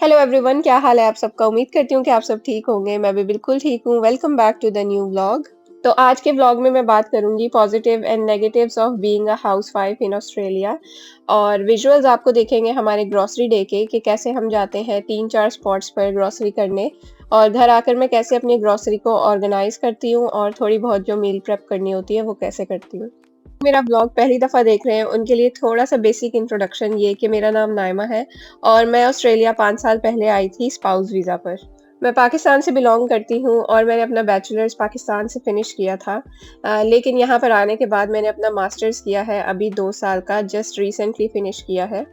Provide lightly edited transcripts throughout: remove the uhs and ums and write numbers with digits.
Hello everyone, क्या हाल है आप सबका। उम्मीद करती हूँ कि आप सब ठीक होंगे। मैं भी बिल्कुल ठीक हूँ। Welcome back to the new vlog. तो आज के व्लॉग में मैं बात करूंगी positive and negatives of being a housewife in Australia. और विजुअल्स आपको देखेंगे हमारे ग्रोसरी डे के कि कैसे हम जाते हैं 3-4 स्पॉट्स पर ग्रोसरी करने, और घर आकर मैं कैसे अपनी ग्रोसरी को ऑर्गेनाइज करती हूँ और थोड़ी बहुत जो मील प्रेप करनी होती है वो कैसे करती हूँ। मेरा ब्लॉग पहली दफ़ा देख रहे हैं उनके लिए थोड़ा-सा बेसिक इंट्रोडक्शन ये कि मेरा नाम नाइमा है और मैं ऑस्ट्रेलिया 5 साल पहले आई थी स्पाउस वीज़ा पर। मैं पाकिस्तान से बिलॉन्ग करती हूँ और मैंने अपना बैचलर्स पाकिस्तान से फिनिश किया था। लेकिन यहाँ पर आने के बाद मैंने अपना मास्टर्स किया है अभी 2 साल का, जस्ट रिसेंटली फिनिश किया है।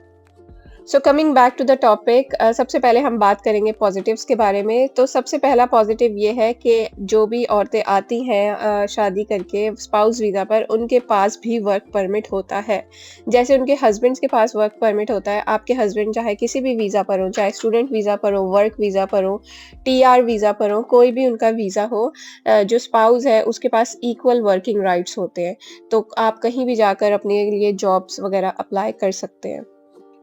So coming back to the topic, सबसे पहले हम बात करेंगे पॉजिटिव्स के बारे में। तो सबसे पहला पॉजिटिव ये है कि जो भी औरतें आती हैं शादी करके स्पाउस वीज़ा पर, उनके पास भी वर्क परमिट होता है। जैसे उनके हस्बैंड्स के पास वर्क परमिट होता है, आपके हस्बैंड चाहे किसी भी वीज़ा पर हो, चाहे स्टूडेंट वीज़ा पर हो, वर्क वीज़ा पर हो, टीआर वीज़ा पर हो, कोई भी उनका वीज़ा हो, जो स्पाउस है उसके पास इक्वल वर्किंग राइट्स होते हैं। तो आप कहीं भी जाकर अपने लिए जॉब्स वगैरह अप्लाई कर सकते हैं।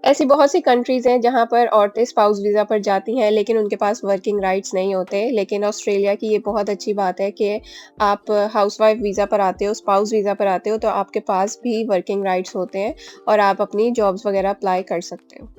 ऐसी बहुत सी कंट्रीज़ हैं जहाँ पर औरतें स्पाउस वीज़ा पर जाती हैं लेकिन उनके पास वर्किंग राइट्स नहीं होते। लेकिन ऑस्ट्रेलिया की ये बहुत अच्छी बात है कि आप हाउसवाइफ वीज़ा पर आते हो, स्पाउस वीज़ा पर आते हो तो आपके पास भी वर्किंग राइट्स होते हैं और आप अपनी जॉब्स वगैरह अप्लाई कर सकते हो।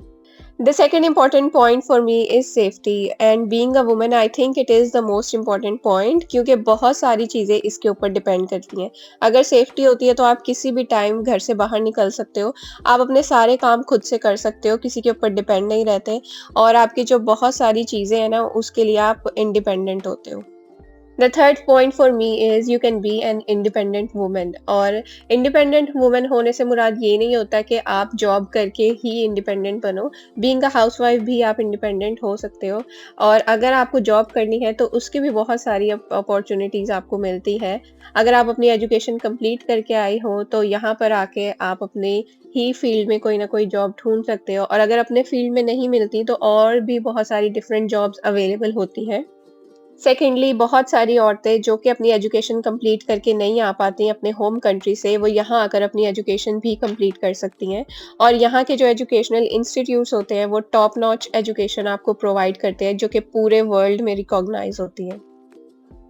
The second important point for me is safety, and being a woman I think it is the most important point, क्योंकि बहुत सारी चीज़ें इसके ऊपर डिपेंड करती हैं। अगर सेफ्टी होती है तो आप किसी भी टाइम घर से बाहर निकल सकते हो, आप अपने सारे काम खुद से कर सकते हो, किसी के ऊपर डिपेंड नहीं रहते, और आपकी जो बहुत सारी चीज़ें हैं ना उसके लिए आप इंडिपेंडेंट होते हो। The third point for me is you can be an independent woman। और इंडिपेंडेंट वुमन होने से मुराद ये नहीं होता कि आप जॉब करके ही इंडिपेंडेंट बनो। बीइंग अ हाउसवाइफ भी आप इंडिपेंडेंट हो सकते हो, और अगर आपको जॉब करनी है तो उसकी भी बहुत सारी अपॉर्चुनिटीज़ आपको मिलती है। अगर आप अपनी एजुकेशन कंप्लीट करके आई हो तो यहाँ पर आके आप अपने ही फील्ड में कोई ना कोई जॉब ढूंढ सकते हो, और अगर अपने फील्ड में नहीं मिलती तो और भी बहुत सारी डिफरेंट जॉब्स अवेलेबल होती हैं। सेकेंडली, बहुत सारी औरतें जो कि अपनी एजुकेशन कंप्लीट करके नहीं आ पाती हैं अपने होम कंट्री से, वो यहाँ आकर अपनी एजुकेशन भी कंप्लीट कर सकती हैं। और यहाँ के जो एजुकेशनल इंस्टीट्यूट्स होते हैं वो टॉप नॉच एजुकेशन आपको प्रोवाइड करते हैं, जो कि पूरे वर्ल्ड में रिकॉग्नाइज होती हैं।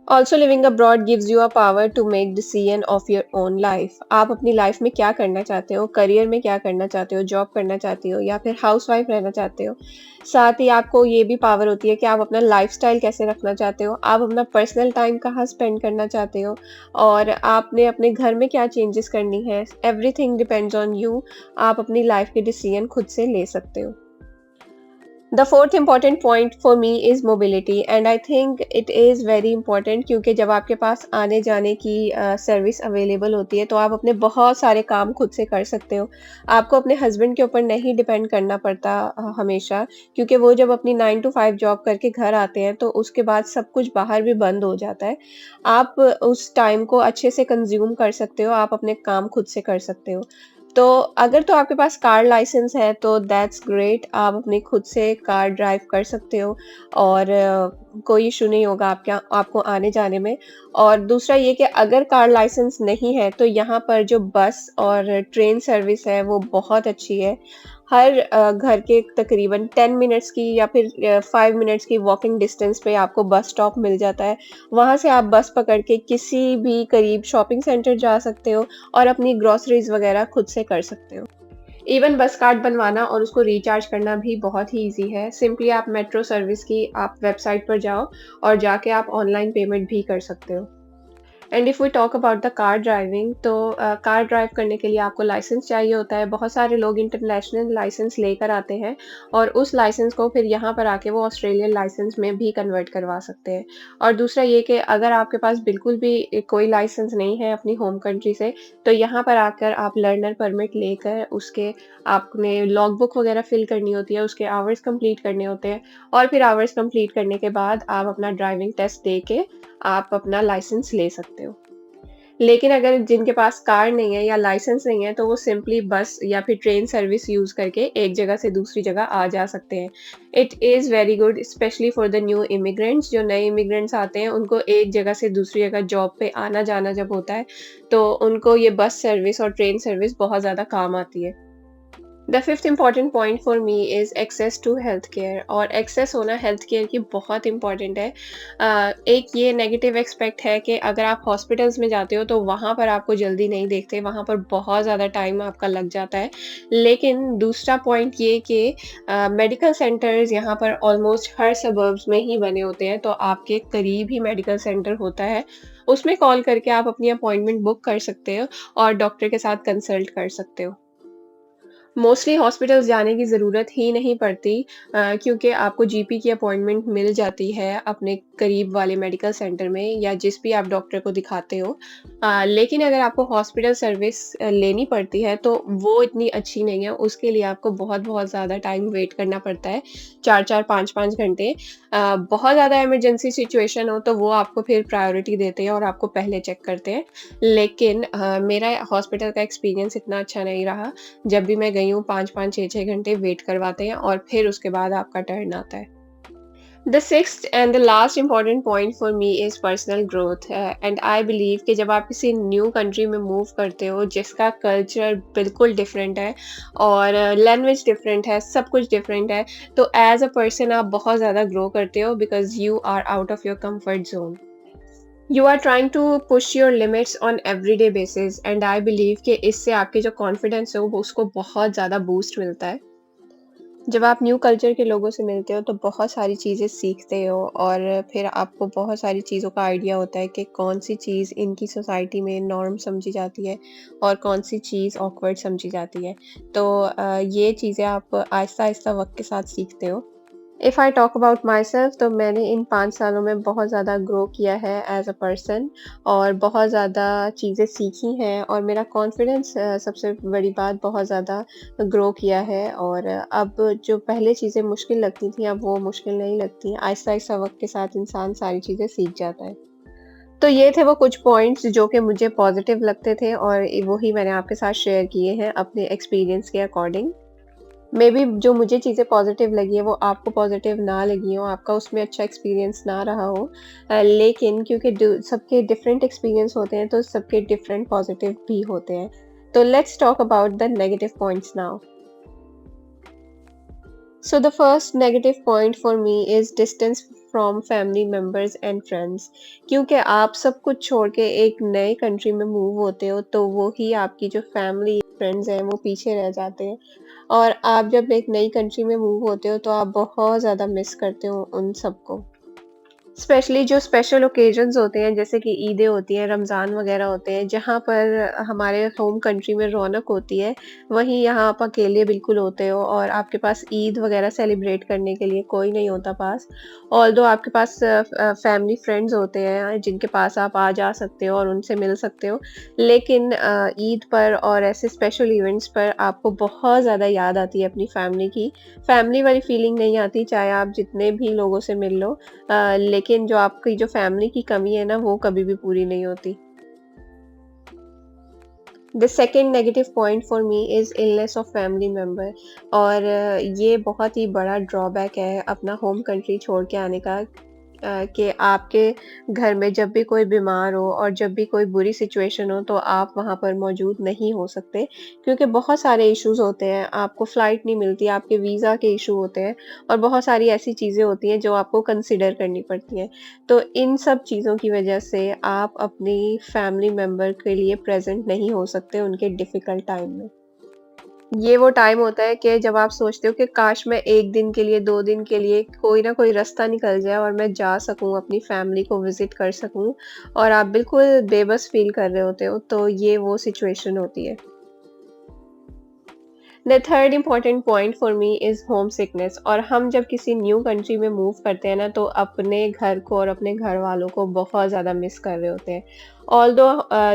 Also living abroad gives you a power to make decision of your own life. आप अपनी लाइफ में क्या करना चाहते हो, करियर में क्या करना चाहते हो, जॉब करना चाहते हो या फिर हाउसवाइफ रहना चाहते हो। साथ ही आपको ये भी पावर होती है कि आप अपना लाइफस्टाइल कैसे रखना चाहते हो, आप अपना पर्सनल टाइम कहाँ स्पेंड करना चाहते हो, और आपने अपने घर में क्या चेंजेस करनी है। Everything depends on you. आप अपनी लाइफ के डिसीजन खुद से ले सकते हो। The fourth important point for me is mobility, and I think it is very important क्योंकि जब आपके पास आने जाने की सर्विस अवेलेबल होती है तो आप अपने बहुत सारे काम खुद से कर सकते हो। आपको अपने हस्बैंड के ऊपर नहीं डिपेंड करना पड़ता हमेशा, क्योंकि वो जब अपनी 9 टू 5 जॉब करके घर आते हैं तो उसके बाद सब कुछ बाहर भी बंद हो जाता है। आप उस टाइम को अच्छे से कंज्यूम कर सकते हो, आप अपने काम खुद से कर सकते हो। तो अगर तो आपके पास कार लाइसेंस है तो दैट्स ग्रेट, आप अपनी खुद से कार ड्राइव कर सकते हो और कोई इशू नहीं होगा आपको आने जाने में। और दूसरा ये कि अगर कार लाइसेंस नहीं है तो यहाँ पर जो बस और ट्रेन सर्विस है वो बहुत अच्छी है। हर घर के तकरीबन 10 मिनट्स की या फिर 5 मिनट्स की वॉकिंग डिस्टेंस पे आपको बस स्टॉप मिल जाता है। वहाँ से आप बस पकड़ के किसी भी करीब शॉपिंग सेंटर जा सकते हो और अपनी ग्रोसरीज वगैरह खुद से कर सकते हो। इवन बस कार्ड बनवाना और उसको रिचार्ज करना भी बहुत ही ईज़ी है। सिंपली आप मेट्रो सर्विस की आप वेबसाइट पर जाओ और जाके आप ऑनलाइन पेमेंट भी कर सकते हो। And if we talk about the car driving, तो कार ड्राइव करने के लिए आपको लाइसेंस चाहिए होता है। बहुत सारे लोग इंटरनेशनल लाइसेंस लेकर आते हैं और उस लाइसेंस को फिर यहाँ पर आके वो ऑस्ट्रेलियन लाइसेंस में भी कन्वर्ट करवा सकते हैं। और दूसरा ये कि अगर आपके पास बिल्कुल भी कोई लाइसेंस नहीं है अपनी होम कंट्री से, तो यहाँ पर आकर आप लर्नर परमिट लेकर उसके आपने लॉग बुक वगैरह फिल करनी होती है, उसके आवर्स कंप्लीट करने होते हैं, और फिर आवर्स कंप्लीट करने के बाद आप अपना ड्राइविंग टेस्ट दे के आप अपना लाइसेंस ले सकते हो। लेकिन अगर जिनके पास कार नहीं है या लाइसेंस नहीं है तो वो सिंपली बस या फिर ट्रेन सर्विस यूज़ करके एक जगह से दूसरी जगह आ जा सकते हैं। It is very good specially for the new immigrants. जो नए इमिग्रेंट्स आते हैं उनको एक जगह से दूसरी जगह जॉब पे आना-जाना जब होता है, तो उनको ये बस सर्विस और ट्रेन सर्विस बहुत ज़्यादा काम आती है। The fifth important point for me is access to health care, और एक्सेस होना हेल्थ केयर की बहुत इंपॉर्टेंट है। एक ये नेगेटिव एक्सपेक्ट है कि अगर आप हॉस्पिटल्स में जाते हो तो वहाँ पर आपको जल्दी नहीं देखते, वहाँ पर बहुत ज़्यादा टाइम आपका लग जाता है। लेकिन दूसरा पॉइंट ये कि मेडिकल सेंटर्स यहाँ पर ऑलमोस्ट हर सबर्ब्स में ही बने होते हैं, तो आपके करीब ही मेडिकल सेंटर होता है। उसमें कॉल करके आप अपनी अपॉइंटमेंट बुक कर सकते हो और डॉक्टर के साथ कंसल्ट कर सकते हो। मोस्टली हॉस्पिटल्स जाने की ज़रूरत ही नहीं पड़ती, क्योंकि आपको जीपी की अपॉइंटमेंट मिल जाती है अपने करीब वाले मेडिकल सेंटर में या जिस भी आप डॉक्टर को दिखाते हो। लेकिन अगर आपको हॉस्पिटल सर्विस लेनी पड़ती है तो वो इतनी अच्छी नहीं है, उसके लिए आपको बहुत-बहुत ज़्यादा टाइम वेट करना पड़ता है, 4-4 5-5 घंटे। बहुत ज़्यादा इमरजेंसी सिचुएशन हो तो वो आपको फिर प्रायोरिटी देते हैं और आपको पहले चेक करते हैं। लेकिन मेरा हॉस्पिटल का एक्सपीरियंस इतना अच्छा नहीं रहा। जब भी मैं गई हूँ 5-5 6-6 घंटे वेट करवाते हैं और फिर उसके बाद आपका टर्न आता है। The sixth and the last important point for me is personal growth, and I believe कि जब आप किसी न्यू कंट्री में मूव करते हो जिसका कल्चर बिल्कुल डिफरेंट है और लैंग्वेज डिफरेंट है, सब कुछ डिफरेंट है, तो एज़ अ पर्सन आप बहुत ज़्यादा ग्रो करते हो because you are out of your comfort zone. You are trying to push your limits on everyday basis, and I believe कि इससे आपके जो कॉन्फिडेंस है वो उसको बहुत ज़्यादा बूस्ट मिलता है। जब आप न्यू कल्चर के लोगों से मिलते हो तो बहुत सारी चीज़ें सीखते हो और फिर आपको बहुत सारी चीज़ों का आइडिया होता है कि कौन सी चीज़ इनकी सोसाइटी में नॉर्म समझी जाती है और कौन सी चीज़ ऑकवर्ड समझी जाती है। तो ये चीज़ें आप आहिस्ता आहिस्ता वक्त के साथ सीखते हो। If I talk about my self, तो मैंने इन 5 सालों में बहुत ज़्यादा ग्रो किया है एज़ अ पर्सन और बहुत ज़्यादा चीज़ें सीखी हैं और मेरा कॉन्फिडेंस, सबसे बड़ी बात, बहुत ज़्यादा ग्रो किया है और अब जो पहले चीज़ें मुश्किल लगती थी अब वो मुश्किल नहीं लगती। आहिस्ता-आहिस्ता वक़्त के साथ इंसान सारी चीज़ें सीख जाता है। तो ये थे वो कुछ पॉइंट्स जो कि मुझे पॉज़िटिव लगते थे और वही मैंने आपके साथ शेयर किए हैं अपने एक्सपीरियंस के अकॉर्डिंग। मेबी जो मुझे चीज़ें पॉज़िटिव लगी हैं, वो आपको पॉज़िटिव ना लगी हों, आपका उसमें अच्छा एक्सपीरियंस ना रहा हो। लेकिन क्योंकि सबके डिफरेंट एक्सपीरियंस होते हैं, तो सबके डिफरेंट पॉज़िटिव भी होते हैं। तो let's talk about the negative points now. So the first negative point for me is distance from family members and friends, क्योंकि आप सब कुछ छोड़ के एक नए कंट्री में मूव होते हो तो वो ही आपकी जो फैमिली फ्रेंड्स हैं वो पीछे रह जाते हैं और आप जब एक नई कंट्री में मूव होते हो तो आप बहुत ज़्यादा मिस करते हो उन सबको। स्पेशली जो स्पेशल ओकेजन्स होते हैं जैसे कि ईदें होती हैं, रमज़ान वग़ैरह होते हैं, जहाँ पर हमारे होम कंट्री में रौनक होती है, वहीं यहाँ आप अकेले बिल्कुल होते हो और आपके पास ईद वग़ैरह सेलिब्रेट करने के लिए कोई नहीं होता पास। ऑल्दो आपके पास फैमिली फ्रेंड्स होते हैं, जिनके पास आप आ जा सकते हो और उनसे मिल सकते हो। लेकिन ईद पर और ऐसे स्पेशल इवेंट्स पर आपको बहुत ज़्यादा याद आती है अपनी फैमिली की। फैमिली वाली फीलिंग नहीं आती, चाहे आप जितने भी लोगों से मिल लो। लेकिन जो आपकी जो फैमिली की कमी है ना, वो कभी भी पूरी नहीं होती। The second negative point for me is illness of family member, और ये बहुत ही बड़ा ड्रॉबैक है अपना होम कंट्री छोड़ के आने का, कि आपके घर में जब भी कोई बीमार हो और जब भी कोई बुरी सिचुएशन हो तो आप वहाँ पर मौजूद नहीं हो सकते, क्योंकि बहुत सारे इश्यूज़ होते हैं, आपको फ़्लाइट नहीं मिलती, आपके वीज़ा के इश्यू होते हैं और बहुत सारी ऐसी चीज़ें होती हैं जो आपको कंसिडर करनी पड़ती हैं। तो इन सब चीज़ों की वजह से आप अपनी फैमिली मेंबर के लिए प्रेज़ेंट नहीं हो सकते उनके डिफ़िकल्ट टाइम में। ये वो टाइम होता है कि जब आप सोचते हो कि काश मैं 1 दिन के लिए, 2 दिन के लिए कोई ना कोई रास्ता निकल जाए और मैं जा सकूँ, अपनी फैमिली को विज़िट कर सकूँ, और आप बिल्कुल बेबस फ़ील कर रहे होते हो, तो ये वो सिचुएशन होती है। The third important point for me is home sickness, और हम जब किसी न्यू कंट्री में मूव करते हैं ना तो अपने घर को और अपने घर वालों को बहुत ज़्यादा मिस कर रहे होते हैं। ऑल्दो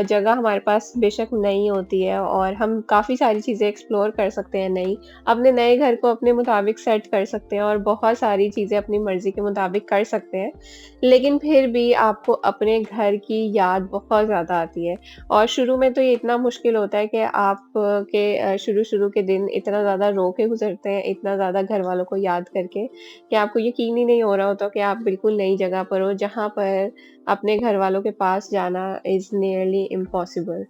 जगह हमारे पास बेशक नई होती है और हम काफ़ी सारी चीज़ें एक्सप्लोर कर सकते हैं नई, अपने नए घर को अपने मुताबिक सेट कर सकते हैं और बहुत सारी चीज़ें अपनी मर्ज़ी के मुताबिक कर सकते हैं। लेकिन फिर भी आपको अपने घर की याद बहुत ज़्यादा आती है और शुरू में तो ये इतना मुश्किल होता है कि आप के शुरू-शुरू के दिन इतना ज़्यादा रो के गुज़रते हैं, इतना ज़्यादा घरवालों को याद करके, कि आपको यकीन ही नहीं हो रहा होता कि आप बिल्कुल नई जगह पर हो, जहाँ पर अपने घरवालों के पास जाना is nearly impossible.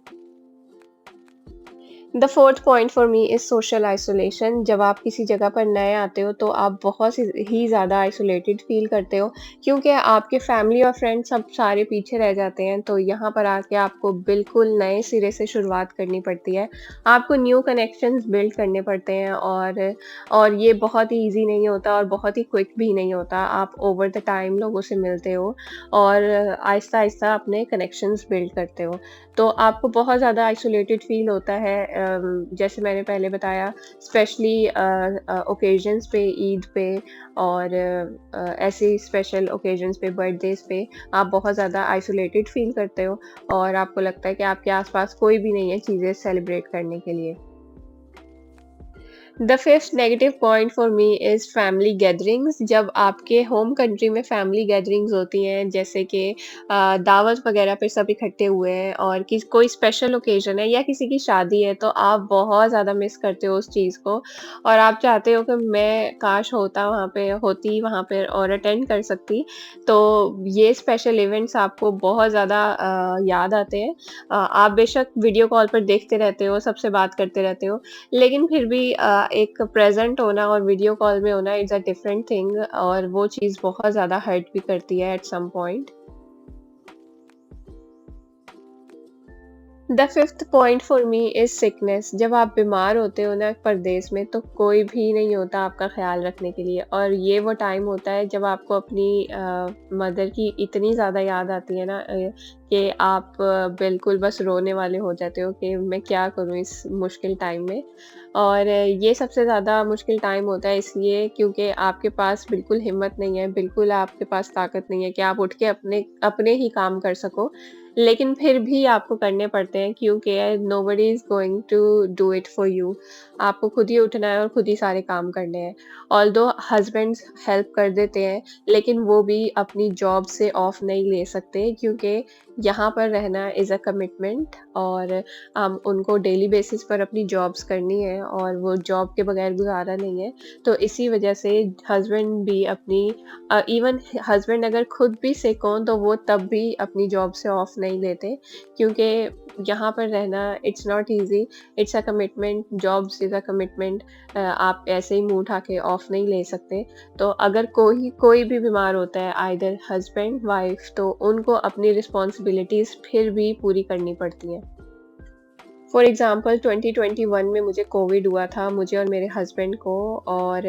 The fourth point for me is social isolation. जब आप किसी जगह पर नए आते हो तो आप बहुत ही ज़्यादा आइसोलेटेड फील करते हो, क्योंकि आपके फैमिली और फ्रेंड्स सब सारे पीछे रह जाते हैं। तो यहाँ पर आके आपको बिल्कुल नए सिरे से शुरुआत करनी पड़ती है। आपको न्यू कनेक्शंस बिल्ड करने पड़ते हैं, और ये बहुत ही ईज़ी नहीं होता और बहुत ही क्विक भी नहीं होता। आप ओवर द टाइम लोगों से मिलते हो और आहिस्ता-आहिस्ता अपने कनेक्शंस बिल्ड करते हो। तो आपको बहुत ज़्यादा आइसोलेटेड फ़ील होता है, जैसे मैंने पहले बताया, स्पेशली ओकेजन्स पे, ईद पे और ऐसे स्पेशल ओकेजन्स पे, बर्थडेज़ पे आप बहुत ज़्यादा आइसोलेटेड फ़ील करते हो और आपको लगता है कि आपके आस-पास कोई भी नहीं है चीज़ें सेलिब्रेट करने के लिए। The fifth negative point for me is family gatherings. जब आपके होम कंट्री में फैमिली गैदरिंग्स होती हैं, जैसे कि दावत वगैरह पे सब इकट्ठे हुए हैं और कोई स्पेशल ओकेजन है या किसी की शादी है, तो आप बहुत ज़्यादा मिस करते हो उस चीज़ को और आप चाहते हो कि मैं काश होती वहाँ पे और अटेंड कर सकती। तो ये स्पेशल इवेंट्स आपको बहुत ज़्यादा याद आते हैं। आप बेशक वीडियो कॉल पर देखते रहते हो, सबसे बात करते रहते हो, लेकिन फिर भी एक प्रेज़ेंट होना और वीडियो कॉल में होना इज़ अ डिफरेंट थिंग, और वो चीज़ बहुत ज़्यादा हर्ट भी करती है at some point. The fifth point for me is sickness. जब आप बीमार होते हो ना परदेस में, तो कोई भी नहीं होता आपका ख़्याल रखने के लिए, और ये वो टाइम होता है जब आपको अपनी मदर की इतनी ज़्यादा याद आती है ना, कि आप बिल्कुल बस रोने वाले हो जाते हो कि मैं क्या करूँ इस मुश्किल टाइम में। और ये सबसे ज़्यादा मुश्किल टाइम होता है इसलिए क्योंकि आपके पास बिल्कुल हिम्मत नहीं है, बिल्कुल आपके पास ताकत नहीं है कि आप उठ के अपने अपने ही काम कर सको। लेकिन फिर भी आपको करने पड़ते हैं, क्योंकि nobody is going to do it for you. आपको खुद ही उठना है और खुद ही सारे काम करने हैं। ऑल्दो हस्बैंड्स हेल्प कर देते हैं, लेकिन वो भी अपनी जॉब से ऑफ नहीं ले सकते, क्योंकि यहाँ पर रहना इज़ अ कमिटमेंट, और उनको डेली बेसिस पर अपनी जॉब्स करनी है और वो जॉब के बगैर गुज़ारा नहीं है। तो इसी वजह से हस्बैंड भी अपनी इवन हस्बैंड अगर खुद भी सिक हों तो वो तब भी अपनी जॉब से ऑफ नहीं लेते, क्योंकि यहाँ पर रहना it's not easy, it's a commitment, jobs is a commitment. आप ऐसे ही मुँह उठा के ऑफ नहीं ले सकते। तो अगर कोई कोई भी बीमार होता है, आइदर हस्बैंड, वाइफ, तो उनको अपनी रिस्पॉन्सिबिलिटीज़ फिर भी पूरी करनी पड़ती हैं। फॉर एग्ज़ाम्पल 2021 में मुझे कोविड हुआ था, मुझे और मेरे हस्बैंड को, और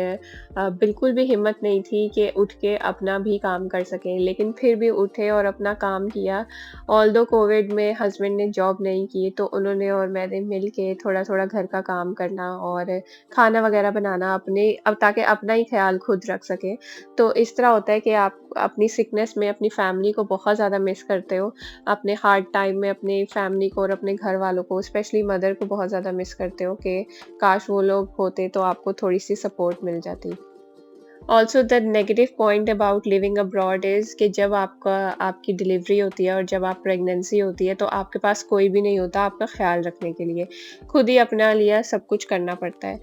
बिल्कुल भी हिम्मत नहीं थी कि उठ के अपना भी काम कर सकें, लेकिन फिर भी उठे और अपना काम किया। ऑल्दो कोविड में हस्बैंड ने जॉब नहीं की, तो उन्होंने और मैंने मिल के थोड़ा-थोड़ा घर का काम करना और खाना वग़ैरह बनाना अपने अब, ताकि अपना ही ख़्याल खुद रख सकें। तो इस तरह होता है कि आप अपनी सिकनेस में अपनी फैमिली को बहुत ज़्यादा मिस करते हो। अपने हार्ड टाइम में अपनी फैमिली को और अपने घर वालों को, स्पेशली मदर को बहुत ज़्यादा मिस करते हो कि काश वो लोग होते तो आपको थोड़ी-सी सपोर्ट मिल जाती। Also the negative point about living abroad is कि जब आपकी डिलीवरी होती है और जब आप प्रेगनेंसी होती है, तो आपके पास कोई भी नहीं होता आपका ख़्याल रखने के लिए। खुद ही अपना लिया सब कुछ करना पड़ता है।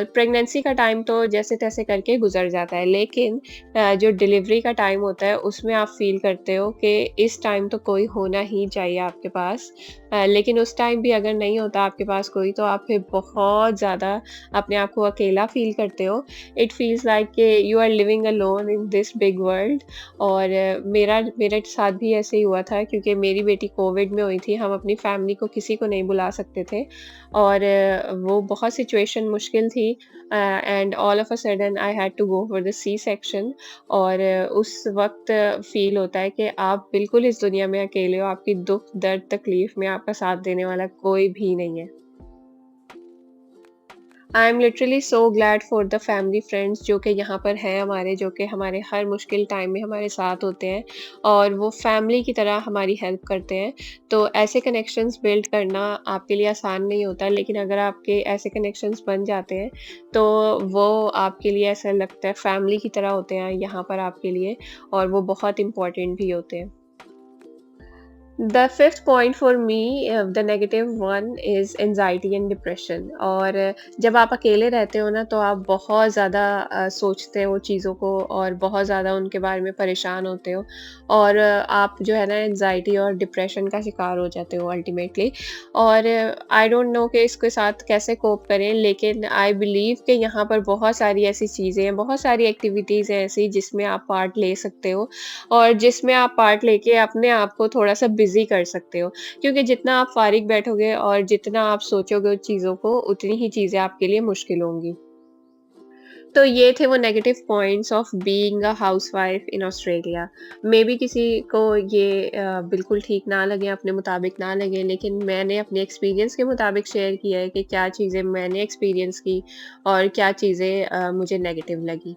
प्रेगनेंसी का टाइम तो जैसे-तैसे करके गुज़र जाता है, लेकिन जो डिलीवरी का टाइम होता है उसमें आप फ़ील करते हो कि इस टाइम तो कोई होना ही चाहिए आपके पास। लेकिन उस टाइम भी अगर नहीं होता आपके पास कोई, तो आप फिर बहुत ज़्यादा अपने आप को अकेला फ़ील करते हो। इट फील्स लाइक कि you are living alone in this big world. और मेरे साथ भी ऐसे ही हुआ था, क्योंकि मेरी बेटी कोविड में हुई थी, हम अपनी फैमिली को किसी को नहीं बुला सकते थे, और वो बहुत सिचुएशन मुश्किल थी, and all of a sudden I had to go for the C section. और उस वक्त फील होता है कि आप बिल्कुल इस दुनिया में अकेले हो, आपकी दुख दर्द तकलीफ में आपका साथ देने वाला कोई भी नहीं है। I am literally so glad for the family friends जो कि यहाँ पर हैं हमारे, जो कि हमारे हर मुश्किल टाइम में हमारे साथ होते हैं और वो फैमिली की तरह हमारी हेल्प करते हैं। तो ऐसे कनेक्शंस बिल्ड करना आपके लिए आसान नहीं होता, लेकिन अगर आपके ऐसे कनेक्शंस बन जाते हैं, तो वो आपके लिए ऐसा लगता है फैमिली की तरह होते हैं यहाँ पर आपके लिए, और वो बहुत इम्पोर्टेंट भी होते हैं। The fifth point for me the negative one is anxiety and depression. और जब आप अकेले रहते हो ना तो आप बहुत ज़्यादा सोचते हो चीज़ों को और बहुत ज़्यादा उनके बारे में परेशान होते हो। और आप जो है ना एंजाइटी और डिप्रेशन का शिकार हो जाते हो अल्टीमेटली। और आई डोंट नो कि इसके साथ कैसे कोप करें, लेकिन आई बिलीव कि यहाँ पर बहुत सारी ऐसी चीज़ें हैं, बहुत सारी एक्टिविटीज़ हैं ऐसी जिसमें आप पार्ट ले सकते हो और जिसमें आप पार्ट लेके अपने आप को थोड़ा-सा बिज़ी कर सकते हो। क्योंकि जितना आप फ़ारिग बैठोगे और जितना आप सोचोगे उन चीज़ों को, उतनी ही चीज़ें आपके लिए मुश्किल होंगी। तो ये थे वो negative points of being a housewife in Australia. Maybe किसी को ये बिल्कुल ठीक ना लगे, अपने मुताबिक ना लगे, लेकिन मैंने अपने एक्सपीरियंस के मुताबिक शेयर किया है कि क्या चीज़ें मैंने एक्सपीरियंस की और क्या चीज़ें मुझे नेगेटिव लगी।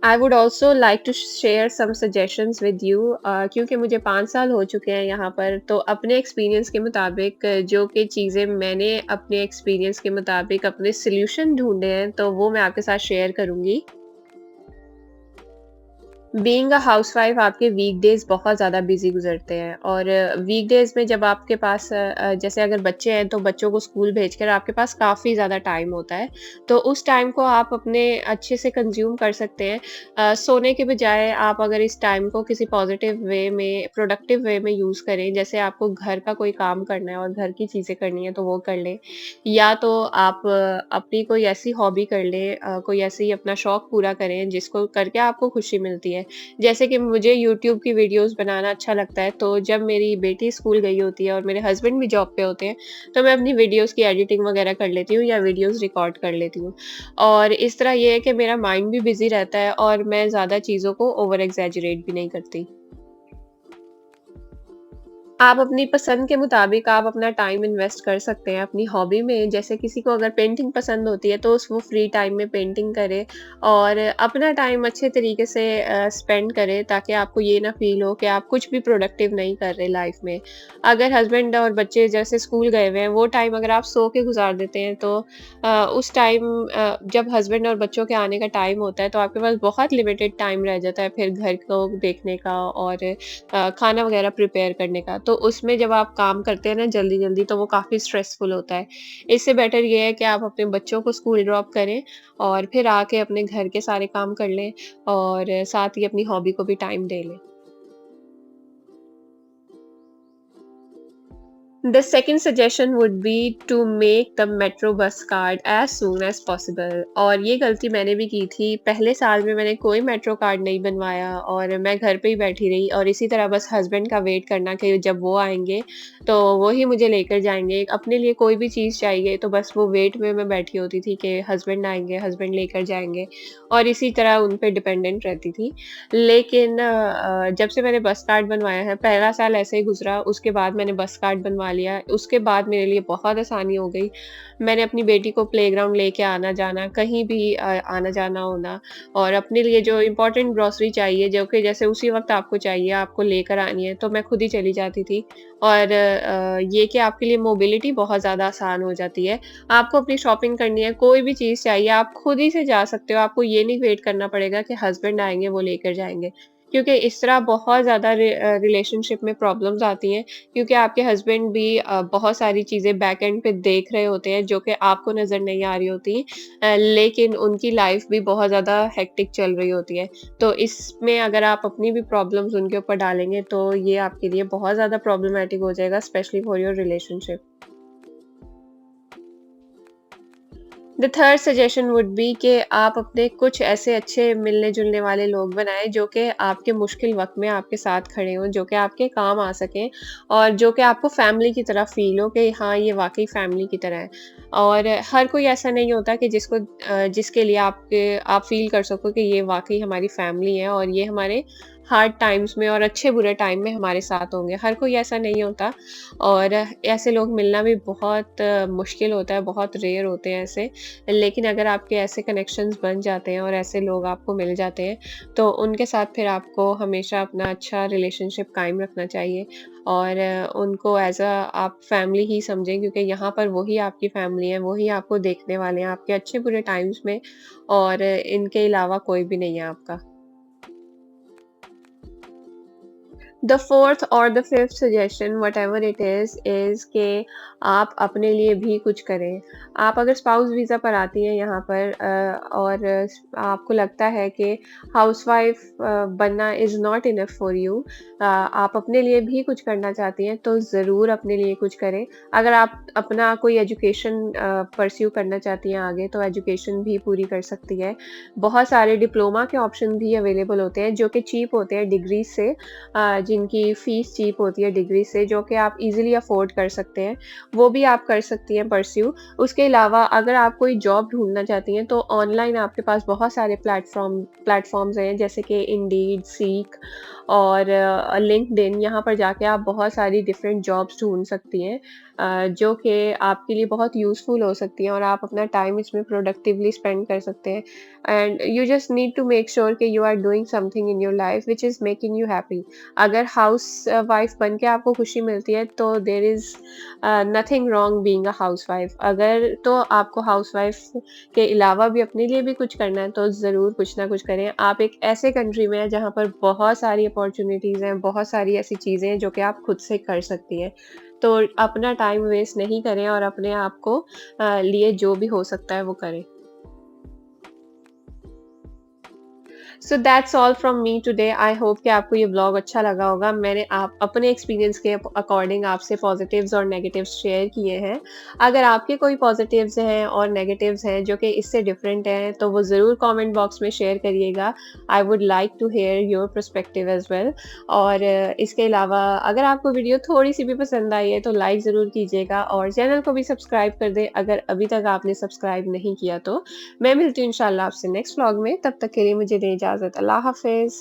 I would also like to share some suggestions with you, क्योंकि मुझे 5 साल हो चुके हैं यहाँ पर, तो अपने एक्सपीरियंस के मुताबिक जो कि चीज़ें मैंने अपने एक्सपीरियंस के मुताबिक अपने सॉल्यूशन ढूँढे हैं, तो वो मैं आपके साथ शेयर करूँगी। बीइंग अ हाउसवाइफ आपके वीकडेज़ बहुत ज़्यादा बिज़ी गुज़रते हैं। और वीकडेज़ में जब आपके पास जैसे अगर बच्चे हैं तो बच्चों को स्कूल भेजकर आपके पास काफ़ी ज़्यादा टाइम होता है। तो उस टाइम को आप अपने अच्छे से कंज़्यूम कर सकते हैं। सोने के बजाय आप अगर इस टाइम को किसी पॉज़िटिव वे में, प्रोडक्टिव वे में यूज़ करें, जैसे आपको घर का कोई काम करना है और घर की चीज़ें करनी है तो वो कर लें। या तो आप अपनी कोई ऐसी हॉबी कर लें, कोई ऐसी अपना शौक पूरा करें जिसको करके आपको खुशी मिलती है। जैसे कि मुझे यूट्यूब की वीडियोज़ बनाना अच्छा लगता है, तो जब मेरी बेटी स्कूल गई होती है और मेरे हस्बैंड भी जॉब पे होते हैं, तो मैं अपनी वीडियोज़ की एडिटिंग वगैरह कर लेती हूँ या वीडियोज़ रिकॉर्ड कर लेती हूँ। और इस तरह ये है कि मेरा माइंड भी बिज़ी रहता है और मैं ज़्यादा चीज़ों को ओवर एक्ज़ैजरेट भी नहीं करती। आप अपनी पसंद के मुताबिक आप अपना टाइम इन्वेस्ट कर सकते हैं अपनी हॉबी में। जैसे किसी को अगर पेंटिंग पसंद होती है तो उस वो फ्री टाइम में पेंटिंग करे और अपना टाइम अच्छे तरीके से स्पेंड करे, ताकि आपको ये ना फ़ील हो कि आप कुछ भी प्रोडक्टिव नहीं कर रहे लाइफ़ में। अगर हस्बैंड और बच्चे जैसे स्कूल गए हुए हैं, वो टाइम अगर आप सो के गुज़ार देते हैं तो उस टाइम जब हस्बैंड और बच्चों के आने का टाइम होता है तो आपके पास बहुत लिमिटेड टाइम रह जाता है फिर घर को देखने का और खाना वगैरह प्रिपेयर करने का। तो उसमें जब आप काम करते हैं ना जल्दी-जल्दी तो वो काफ़ी स्ट्रेसफुल होता है। इससे बेटर ये है कि आप अपने बच्चों को स्कूल ड्रॉप करें और फिर आके अपने घर के सारे काम कर लें और साथ ही अपनी हॉबी को भी टाइम दे लें। The second suggestion would be to make the metro bus card as soon as possible। और ये गलती मैंने भी की थी। पहले साल में मैंने कोई मेट्रो कार्ड नहीं बनवाया और मैं घर पे ही बैठी रही और इसी तरह बस हस्बैंड का वेट करना कि जब वो आएँगे, तो वो ही मुझे लेकर जाएँगे। अपने लिए कोई भी चीज़ चाहिए तो बस वो वेट में मैं बैठी होती थी कि हस्बैंड आएँगे, हस्बैंड लेकर जाएँगे और इसी तरह उन पे डिपेंडेंट रहती थी। लेकिन जब से मैंने बस कार्ड बनवाया है, पहला साल ऐसे ही गुज़रा, उसके बाद मैंने बस कार्ड बनवा लिया। उसके बाद मेरे लिए बहुत आसानी हो गई। मैंने अपनी बेटी को प्लेग्राउंड लेके आना-जाना, कहीं भी आना-जाना होना और अपने लिए जो इम्पोर्टेंट ग्रोसरी चाहिए, जो कि जैसे उसी वक़्त आपको चाहिए, आपको लेकर आनी है, तो मैं खुद ही चली जाती थी। और ये कि आपके लिए मोबिलिटी बहुत ज़्यादा आसान हो जाती है। आपको अपनी शॉपिंग करनी है, कोई भी चीज़ चाहिए, आप खुद ही से जा सकते हो। आपको ये नहीं वेट करना पड़ेगा कि हस्बैंड आएँगे, वो लेकर जाएँगे। क्योंकि इस तरह बहुत ज़्यादा रिलेशनशिप में प्रॉब्लम्स आती हैं, क्योंकि आपके हस्बैंड भी बहुत सारी चीज़ें बैक एंड पे देख रहे होते हैं, जो कि आपको नज़र नहीं आ रही होती। लेकिन उनकी लाइफ़ भी बहुत ज़्यादा हेक्टिक चल रही होती है। तो इसमें अगर आप अपनी भी प्रॉब्लम्स उनके ऊपर डालेंगे, तो ये आपके लिए बहुत ज़्यादा प्रॉब्लमैटिक हो जाएगा, specially for your relationship. The third suggestion would be कि आप अपने कुछ ऐसे अच्छे मिलने-जुलने वाले लोग बनाएँ, जो कि आपके मुश्किल वक़्त में आपके साथ खड़े हों, जो कि आपके काम आ सकें और जो कि आपको फैमिली की तरह फ़ील हो कि हाँ, ये वाक़ई फैमिली की तरह है। और हर कोई ऐसा नहीं होता कि जिसके लिए आप फ़ील कर सको कि ये वाक़ई हमारी फैमिली है और ये हमारे हार्ड टाइम्स में और अच्छे-बुरे टाइम में हमारे साथ होंगे। हर कोई ऐसा नहीं होता और ऐसे लोग मिलना भी बहुत मुश्किल होता है, बहुत रेयर होते हैं ऐसे। लेकिन अगर आपके ऐसे कनेक्शंस बन जाते हैं और ऐसे लोग आपको मिल जाते हैं, तो उनके साथ फिर आपको हमेशा अपना अच्छा रिलेशनशिप कायम रखना चाहिए और उनको एज़ आप फैमिली ही समझें, क्योंकि यहाँ पर वही आपकी फैमिली है, वही आपको देखने वाले हैं आपके अच्छे-बुरे टाइम्स में और इनके अलावा कोई भी नहीं है आपका। द फोर्थ और the fifth suggestion what ever it is के आप अपने लिए भी कुछ करें। आप अगर स्पाउस वीज़ा पर आती हैं यहाँ पर और आपको लगता है कि हाउसवाइफ बनना is not enough for you, आप अपने लिए भी कुछ करना चाहती हैं तो ज़रूर अपने लिए कुछ करें। अगर आप अपना कोई एजुकेशन परस्यू करना चाहती हैं आगे, तो एजुकेशन भी पूरी कर सकती है। बहुत सारे डिप्लोमा के ऑप्शन भी अवेलेबल होते हैं जो कि चीप होते हैं डिग्री से, जिनकी फ़ीस चीप होती है डिग्री से, जो कि आप इजीली अफोर्ड कर सकते हैं, वो भी आप कर सकती हैं परस्यू। उसके अलावा अगर आप कोई जॉब ढूंढना चाहती हैं तो ऑनलाइन आपके पास बहुत सारे प्लेटफॉर्म्स हैं, जैसे कि इंडीड, सीक और लिंक्डइन। यहाँ पर जाके आप बहुत सारी डिफरेंट जॉब्स ढूंढ सकती हैं, जो कि आपके लिए बहुत यूज़फुल हो सकती हैं और आप अपना टाइम इसमें प्रोडक्टिवली स्पेंड कर सकते हैं। And you just need to make sure कि you are doing something in your life which is making you happy. अगर हाउस वाइफ बन के आपको खुशी मिलती है तो there is nothing wrong being a housewife. अगर तो आपको हाउसवाइफ के अलावा भी अपने लिए भी कुछ करना है तो ज़रूर कुछ ना कुछ करें। आप एक ऐसे कंट्री में हैं जहाँ पर बहुत सारी अपॉर्चुनिटीज़ हैं, बहुत सारी ऐसी चीज़ें हैं जो कि आप खुद से कर सकती हैं। तो अपना टाइम वेस्ट नहीं करें और अपने आप को लिए जो भी हो सकता है वो करें। So that's all from me today. I hope कि आपको ये ब्लॉग अच्छा लगा होगा। मैंने आप अपने एक्सपीरियंस के अकॉर्डिंग आपसे पॉजिटिव्स और नेगेटिव्स शेयर किए हैं। अगर आपके कोई पॉजिटिव्स हैं और नेगेटिव्स हैं जो कि इससे डिफरेंट हैं तो वो ज़रूर कमेंट बॉक्स में शेयर करिएगा। I would like to hear your perspective as well. और इसके अलावा अगर आपको वीडियो थोड़ी सी भी पसंद आई है तो लाइक ज़रूर कीजिएगा और चैनल को भी सब्सक्राइब कर दें अगर अभी तक आपने सब्सक्राइब नहीं किया तो। मैं मिलती हूँ इंशाल्लाह आपसे नेक्स्ट व्लॉग में, तब तक के लिए मुझे दें इजाज़त। अल्लाह हाफ़िज़।